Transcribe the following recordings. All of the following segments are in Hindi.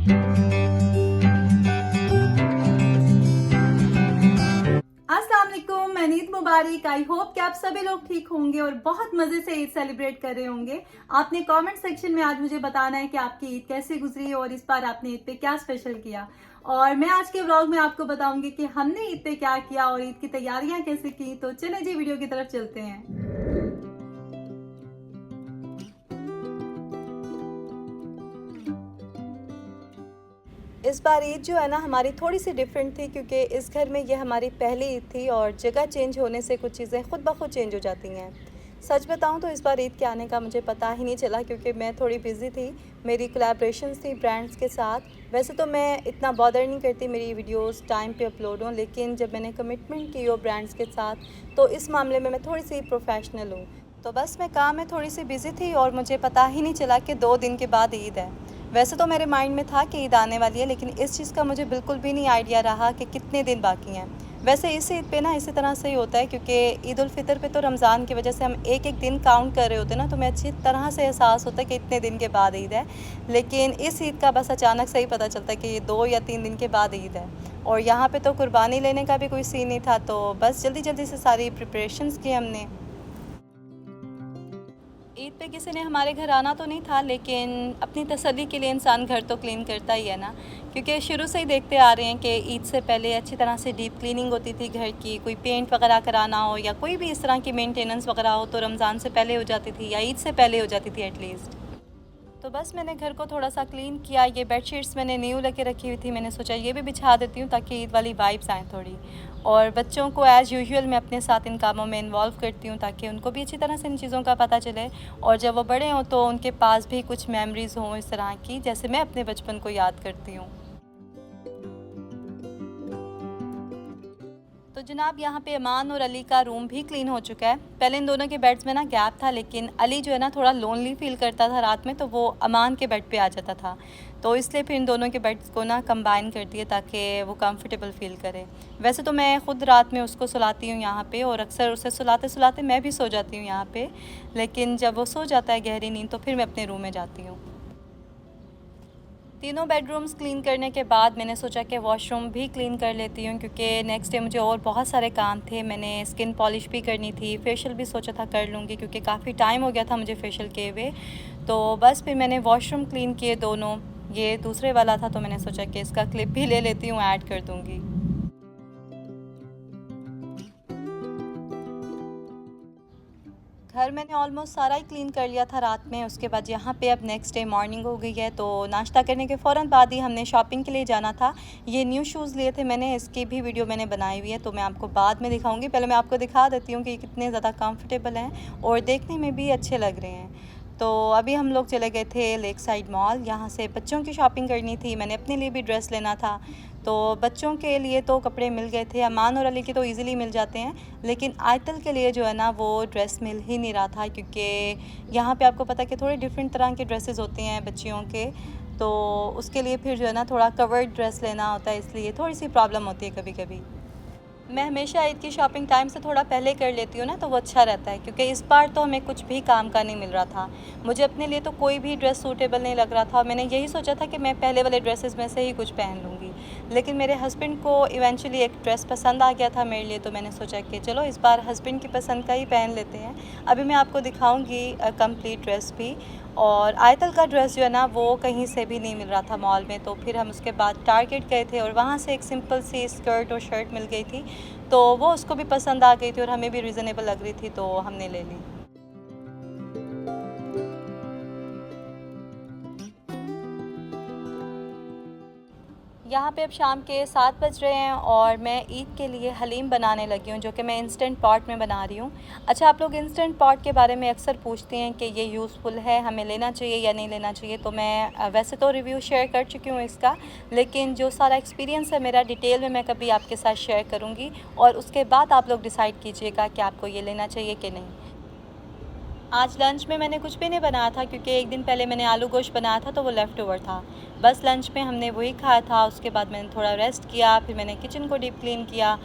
अस्सलाम वालेकुम, मैं ईद मुबारक। आई होप कि आप सभी लोग ठीक होंगे और बहुत मजे से ईद सेलिब्रेट कर रहे होंगे। आपने कमेंट सेक्शन में आज मुझे बताना है कि आपकी ईद कैसे गुजरी और इस बार आपने ईद पे क्या स्पेशल किया। और मैं आज के व्लॉग में आपको बताऊंगी कि हमने ईद पे क्या किया और ईद की तैयारियां कैसे की। तो चले जी वीडियो की तरफ चलते हैं। इस बार ईद जो है ना हमारी थोड़ी सी डिफरेंट थी, क्योंकि इस घर में ये हमारी पहली ईद थी और जगह चेंज होने से कुछ चीज़ें खुद ब खुद चेंज हो जाती हैं। सच बताऊं तो इस बार ईद के आने का मुझे पता ही नहीं चला, क्योंकि मैं थोड़ी बिज़ी थी। मेरी कोलैबोरेशंस थी ब्रांड्स के साथ। वैसे तो मैं इतना बॉदर नहीं करती मेरी वीडियोस टाइम पे अपलोड हों, लेकिन जब मैंने कमिटमेंट की हो ब्रांड्स के साथ तो इस मामले में मैं थोड़ी सी प्रोफेशनल हूँ। तो बस मैं काम में थोड़ी सी बिज़ी थी और मुझे पता ही नहीं चला कि 2 दिन के बाद ईद है। वैसे तो मेरे माइंड में था कि ईद आने वाली है, लेकिन इस चीज़ का मुझे बिल्कुल भी नहीं आइडिया रहा कि कितने दिन बाकी हैं। वैसे इस ईद पे ना इसी तरह से ही होता है, क्योंकि ईद उल फितर पे तो रमज़ान की वजह से हम एक एक दिन काउंट कर रहे होते हैं ना, तो मैं अच्छी तरह से एहसास होता है कि इतने दिन के बाद ईद है। लेकिन इस ईद का बस अचानक से ही पता चलता है कि ये 2 या 3 दिन के बाद ईद है। और यहाँ पे तो कुर्बानी लेने का भी कोई सीन नहीं था, तो बस जल्दी जल्दी से सारी प्रिपरेशंस की हमने। ईद पे किसी ने हमारे घर आना तो नहीं था, लेकिन अपनी तसल्ली के लिए इंसान घर तो क्लीन करता ही है ना। क्योंकि शुरू से ही देखते आ रहे हैं कि ईद से पहले अच्छी तरह से डीप क्लीनिंग होती थी घर की। कोई पेंट वगैरह कराना हो या कोई भी इस तरह की मेंटेनेंस वगैरह हो तो रमज़ान से पहले हो जाती थी या ईद से पहले हो जाती थी एटलीस्ट। तो बस मैंने घर को थोड़ा सा क्लीन किया। ये बेडशीट्स मैंने न्यू लेके रखी हुई थी, मैंने सोचा ये भी बिछा देती हूँ ताकि ईद वाली वाइब्स आएँ थोड़ी। और बच्चों को एज़ यूजुअल मैं अपने साथ इन कामों में इन्वॉल्व करती हूँ ताकि उनको भी अच्छी तरह से इन चीज़ों का पता चले, और जब वो बड़े हों तो उनके पास भी कुछ मेमोरीज़ हों इस तरह की, जैसे मैं अपने बचपन को याद करती हूँ। तो जनाब यहाँ पे अमान और अली का रूम भी क्लीन हो चुका है। पहले इन दोनों के बेड्स में ना गैप था, लेकिन अली जो है ना थोड़ा लोनली फील करता था रात में, तो वो अमान के बेड पे आ जाता था। तो इसलिए फिर इन दोनों के बेड्स को ना कंबाइन कर दिए ताकि वो कंफर्टेबल फील करे। वैसे तो मैं ख़ुद रात में उसको सुलाती हूँ यहाँ पे, और अक्सर उसे सुलाते सुलाते मैं भी सो जाती हूँ यहाँ पे। लेकिन जब वो सो जाता है गहरी नींद तो फिर मैं अपने रूम में जाती हूँ। तीनों बेडरूम्स क्लीन करने के बाद मैंने सोचा कि वॉशरूम भी क्लीन कर लेती हूँ, क्योंकि नेक्स्ट डे मुझे और बहुत सारे काम थे। मैंने स्किन पॉलिश भी करनी थी, फेशियल भी सोचा था कर लूँगी, क्योंकि काफ़ी टाइम हो गया था मुझे फेशियल किए हुए। तो बस फिर मैंने वॉशरूम क्लीन किए दोनों। ये दूसरे वाला था तो मैंने सोचा कि इसका क्लिप भी ले लेती हूँ, ऐड कर दूँगी। घर मैंने ऑलमोस्ट सारा ही क्लीन कर लिया था रात में। उसके बाद यहाँ पे अब नेक्स्ट डे मॉर्निंग हो गई है, तो नाश्ता करने के फ़ौरन बाद ही हमने शॉपिंग के लिए जाना था। ये न्यू शूज़ लिए थे मैंने, इसकी भी वीडियो मैंने बनाई हुई है, तो मैं आपको बाद में दिखाऊंगी। पहले मैं आपको दिखा देती हूँ कि कितने ज़्यादा कंफर्टेबल हैं और देखने में भी अच्छे लग रहे हैं। तो अभी हम लोग चले गए थे लेक साइड मॉल। यहाँ से बच्चों की शॉपिंग करनी थी, मैंने अपने लिए भी ड्रेस लेना था। तो बच्चों के लिए तो कपड़े मिल गए थे, अमान और अली के तो इजीली मिल जाते हैं, लेकिन आयतल के लिए जो है ना वो ड्रेस मिल ही नहीं रहा था, क्योंकि यहाँ पे आपको पता है कि थोड़े डिफरेंट तरह के ड्रेसेस होते हैं बच्चियों के। तो उसके लिए फिर जो है ना थोड़ा कवर्ड ड्रेस लेना होता है, इसलिए थोड़ी सी प्रॉब्लम होती है कभी कभी। मैं हमेशा ईद की शॉपिंग टाइम से थोड़ा पहले कर लेती हूँ ना, तो वो अच्छा रहता है, क्योंकि इस बार तो हमें कुछ भी काम का नहीं मिल रहा था। मुझे अपने लिए तो कोई भी ड्रेस सूटेबल नहीं लग रहा था, और मैंने यही सोचा था कि मैं पहले वाले ड्रेसेस में से ही कुछ पहन लूँगी। लेकिन मेरे हस्बैंड को इवेंचुअली एक ड्रेस पसंद आ गया था मेरे लिए, तो मैंने सोचा कि चलो इस बार हस्बैंड की पसंद का ही पहन लेते हैं। अभी मैं आपको दिखाऊँगी कंप्लीट ड्रेस भी। और आयतल का ड्रेस जो है ना वो कहीं से भी नहीं मिल रहा था मॉल में, तो फिर हम उसके बाद टारगेट गए थे और वहाँ से एक सिंपल सी स्कर्ट और शर्ट मिल गई थी, तो वो उसको भी पसंद आ गई थी और हमें भी रीज़नेबल लग रही थी, तो हमने ले ली। यहाँ पे अब शाम के 7 बज रहे हैं और मैं ईद के लिए हलीम बनाने लगी हूँ, जो कि मैं इंस्टेंट पॉट में बना रही हूँ। अच्छा, आप लोग इंस्टेंट पॉट के बारे में अक्सर पूछते हैं कि ये यूज़फुल है, हमें लेना चाहिए या नहीं लेना चाहिए। तो मैं वैसे तो रिव्यू शेयर कर चुकी हूँ इसका, लेकिन जो सारा एक्सपीरियंस है मेरा डिटेल में मैं कभी आपके साथ शेयर करूँगी, और उसके बाद आप लोग डिसाइड कीजिएगा कि आपको ये लेना चाहिए कि नहीं। आज लंच में मैंने कुछ भी नहीं बनाया था, क्योंकि एक दिन पहले मैंने आलू गोश्त बनाया था तो वो लेफ़्ट ओवर था। बस लंच में हमने वही खाया था। उसके बाद मैंने थोड़ा रेस्ट किया, फिर मैंने किचन को डीप क्लीन किया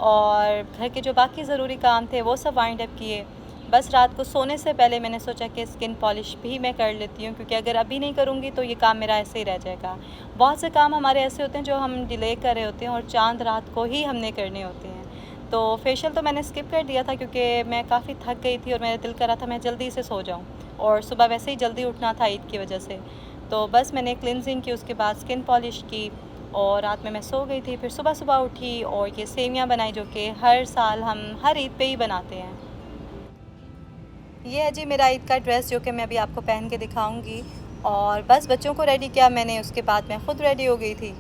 और घर के जो बाकी ज़रूरी काम थे वो सब वाइंड अप किए। बस रात को सोने से पहले मैंने सोचा कि स्किन पॉलिश भी मैं कर लेती हूँ, क्योंकि अगर अभी नहीं करूँगी तो ये काम मेरा ऐसे ही रह जाएगा। बहुत से काम हमारे ऐसे होते हैं जो हम डिले कर रहे होते हैं और चाँद रात को ही हमने करने होते हैं। तो फेशियल तो मैंने स्किप कर दिया था क्योंकि मैं काफ़ी थक गई थी और मेरा दिल कर रहा था मैं जल्दी से सो जाऊँ, और सुबह वैसे ही जल्दी उठना था ईद की वजह से। तो बस मैंने क्लिनजिंग की, उसके बाद स्किन पॉलिश की और रात में मैं सो गई थी। फिर सुबह सुबह उठी और ये सेवियाँ बनाई जो कि हर साल हम हर ईद पे ही बनाते हैं। ये है जी मेरा ईद का ड्रेस जो कि मैं अभी आपको पहन के दिखाऊंगी। और बस बच्चों को रेडी किया मैंने, उसके बाद मैं ख़ुद रेडी हो गई थी।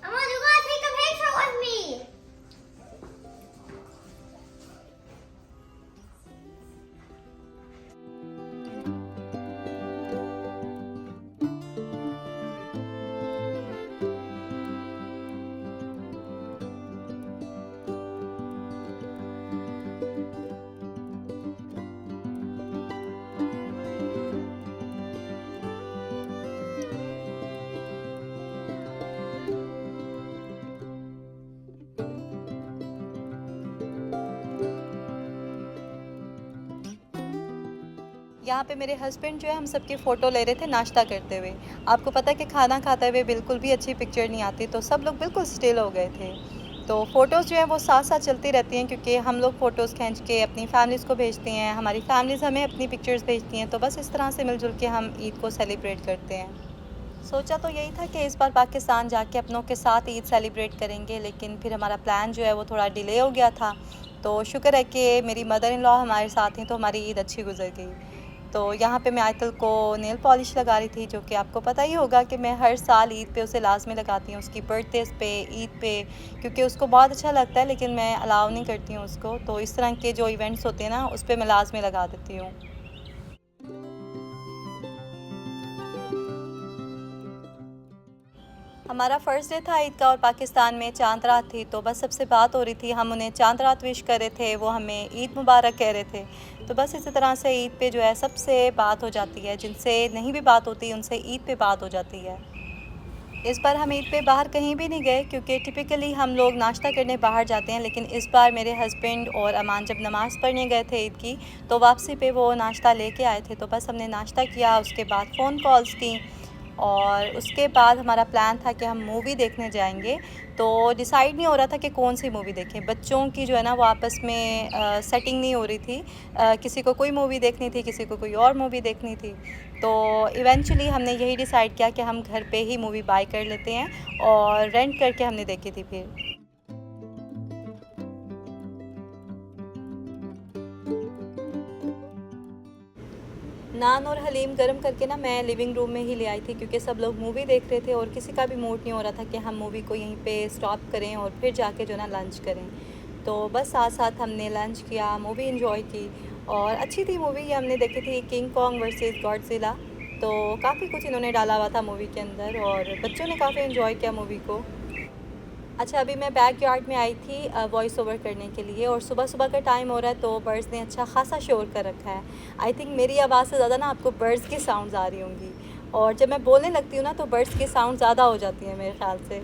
Mama, you gotta take a picture with me. यहाँ पे मेरे हस्बैंड जो है हम सबकी फ़ोटो ले रहे थे नाश्ता करते हुए। आपको पता है कि खाना खाते हुए बिल्कुल भी अच्छी पिक्चर नहीं आती, तो सब लोग बिल्कुल स्टिल हो गए थे। तो फ़ोटोज़ जो है वो साथ साथ चलती रहती हैं, क्योंकि हम लोग फ़ोटोज़ खींच के अपनी फैमिलीज़ को भेजते हैं, हमारी फैमिलीज़ हमें अपनी पिक्चर्स भेजती हैं। तो बस इस तरह से मिलजुल के हम ईद को सेलिब्रेट करते हैं। सोचा तो यही था कि इस बार पाकिस्तान जाके अपनों के साथ ईद सेलिब्रेट करेंगे, लेकिन फिर हमारा प्लान जो है वो थोड़ा डिले हो गया था। तो शुक्र है कि मेरी मदर इन लॉ हमारे साथ थी, तो हमारी ईद अच्छी गुजर गई। तो यहाँ पे मैं आयतल को नेल पॉलिश लगा रही थी, जो कि आपको पता ही होगा कि मैं हर साल ईद पे उसे लाजमी लगाती हूँ, उसकी बर्थडेज़ पे, ईद पे, क्योंकि उसको बहुत अच्छा लगता है, लेकिन मैं अलाउ नहीं करती हूँ उसको। तो इस तरह के जो इवेंट्स होते हैं ना, उस पर मैं लाजमी लगा देती हूँ। हमारा फ़र्स्ट डे था ईद का और पाकिस्तान में चांद रात थी, तो बस सबसे बात हो रही थी। हम उन्हें चांद रात विश कर रहे थे, वो हमें ईद मुबारक कह रहे थे। तो बस इसी तरह से ईद पे जो है सबसे बात हो जाती है, जिनसे नहीं भी बात होती उनसे ईद पे बात हो जाती है। इस बार हम ईद पे बाहर कहीं भी नहीं गए, क्योंकि टिपिकली हम लोग नाश्ता करने बाहर जाते हैं, लेकिन इस बार मेरे हस्बैंड और अमान जब नमाज़ पढ़ने गए थे ईद की, तो वापसी पे वो नाश्ता लेके आए थे। तो बस हमने नाश्ता किया, उसके बाद फ़ोन कॉल्स की और उसके बाद हमारा प्लान था कि हम मूवी देखने जाएंगे। तो डिसाइड नहीं हो रहा था कि कौन सी मूवी देखें। बच्चों की जो है ना वो आपस में सेटिंग नहीं हो रही थी। किसी को कोई मूवी देखनी थी, किसी को कोई और मूवी देखनी थी। तो इवेंचुअली हमने यही डिसाइड किया कि हम घर पे ही मूवी बाय कर लेते हैं, और रेंट करके हमने देखी थी फिर। नान और हलीम गर्म करके ना मैं लिविंग रूम में ही ले आई थी, क्योंकि सब लोग मूवी देख रहे थे और किसी का भी मूड नहीं हो रहा था कि हम मूवी को यहीं पे स्टॉप करें और फिर जाके जो ना लंच करें। तो बस साथ साथ हमने लंच किया, मूवी इन्जॉय की, और अच्छी थी मूवी। ये हमने देखी थी किंग कॉन्ग वर्सेस गॉडजिला। तो काफ़ी कुछ इन्होंने डाला हुआ था मूवी के अंदर और बच्चों ने काफ़ी इन्जॉय किया मूवी को। अच्छा, अभी मैं बैक यार्ड में आई थी वॉइस ओवर करने के लिए, और सुबह सुबह का टाइम हो रहा है, तो बर्ड्स ने अच्छा खासा शोर कर रखा है। आई थिंक मेरी आवाज़ से ज़्यादा ना आपको बर्ड्स की साउंड्स आ रही होंगी, और जब मैं बोलने लगती हूँ ना तो बर्ड्स की साउंड ज़्यादा हो जाती है मेरे ख्याल से।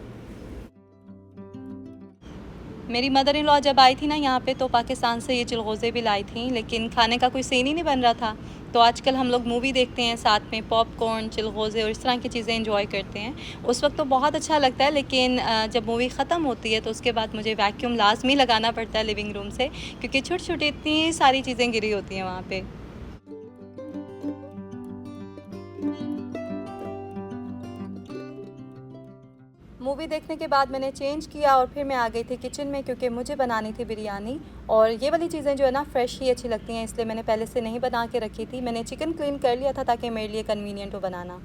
मेरी मदर इन लॉ जब आई थी ना यहाँ पे, तो पाकिस्तान से ये चिलगोज़े भी लाई थी, लेकिन खाने का कोई सीन ही नहीं बन रहा था। तो आजकल हम लोग मूवी देखते हैं, साथ में पॉपकॉर्न, चिलगोज़े और इस तरह की चीज़ें एंजॉय करते हैं। उस वक्त तो बहुत अच्छा लगता है, लेकिन जब मूवी ख़त्म होती है तो उसके बाद मुझे वैक्यूम लाजमी लगाना पड़ता है लिविंग रूम से, क्योंकि छोटी छोटी इतनी सारी चीज़ें गिरी होती हैं वहाँ पे। मूवी देखने के बाद मैंने चेंज किया और फिर मैं आ गई थी किचन में, क्योंकि मुझे बनानी थी बिरयानी। और ये वाली चीज़ें जो है ना फ्रेश ही अच्छी लगती हैं, इसलिए मैंने पहले से नहीं बना के रखी थी। मैंने चिकन क्लीन कर लिया था ताकि मेरे लिए कन्वीनियंट हो बनाना।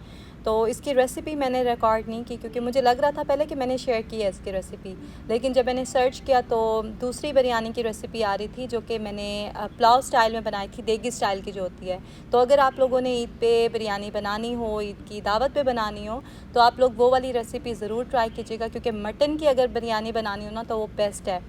तो इसकी रेसिपी मैंने रिकॉर्ड नहीं की, क्योंकि मुझे लग रहा था पहले कि मैंने शेयर की है इसकी रेसिपी, लेकिन जब मैंने सर्च किया तो दूसरी बिरयानी की रेसिपी आ रही थी, जो कि मैंने पुलाव स्टाइल में बनाई थी, देगी स्टाइल की जो होती है। तो अगर आप लोगों ने ईद पे बिरयानी बनानी हो, ईद की दावत पे बनानी हो, तो आप लोग वो वाली रेसिपी ज़रूर ट्राई कीजिएगा, क्योंकि मटन की अगर बिरयानी बनानी हो ना तो वो बेस्ट है।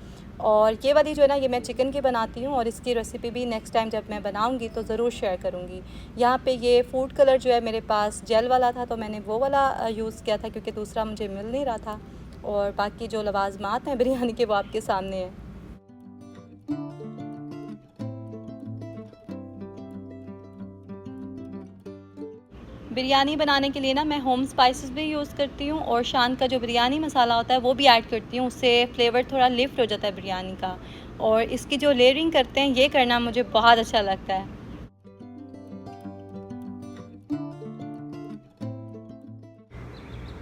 और ये वाली जो है ना ये मैं चिकन की बनाती हूँ और इसकी रेसिपी भी नेक्स्ट टाइम जब मैं बनाऊँगी तो ज़रूर शेयर करूँगी। यहाँ पे ये फूड कलर जो है मेरे पास जेल वाला था तो मैंने वो वाला यूज़ किया था क्योंकि दूसरा मुझे मिल नहीं रहा था। और बाकी जो लवाज़मात हैं बिरयानी के वो आपके सामने हैं। बिरयानी बनाने के लिए ना मैं होम स्पाइसेस भी यूज़ करती हूँ और शान का जो बिरयानी मसाला होता है वो भी ऐड करती हूँ। उससे फ्लेवर थोड़ा लिफ्ट हो जाता है बिरयानी का। और इसकी जो लेयरिंग करते हैं ये करना मुझे बहुत अच्छा लगता है।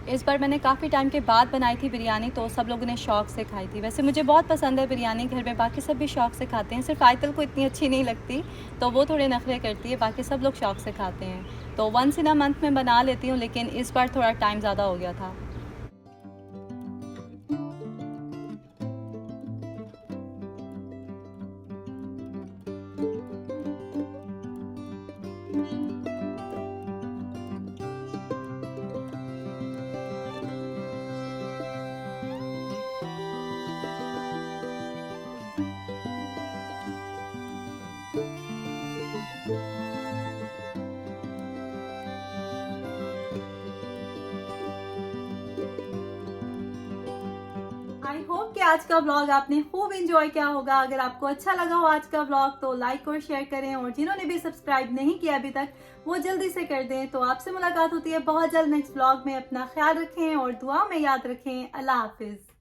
इस बार मैंने काफ़ी टाइम के बाद बनाई थी बिरयानी तो सब लोगों ने शौक़ से खाई थी। वैसे मुझे बहुत पसंद है बिरयानी, घर में बाकी सब भी शौक़ से खाते हैं। सिर्फ आयतल को इतनी अच्छी नहीं लगती तो वो थोड़े नखरे करती है, बाकी सब लोग शौक़ से खाते हैं। तो वंस इन अ मंथ में बना लेती हूँ, लेकिन इस बार थोड़ा टाइम ज़्यादा हो गया था। आई होप कि आज का व्लॉग आपने खूब एंजॉय किया होगा। अगर आपको अच्छा लगा हो आज का व्लॉग तो लाइक और शेयर करें, और जिन्होंने भी सब्सक्राइब नहीं किया अभी तक वो जल्दी से कर दें। तो आपसे मुलाकात होती है बहुत जल्द नेक्स्ट व्लॉग में। अपना ख्याल रखें और दुआ में याद रखें। अल्लाह हाफिज।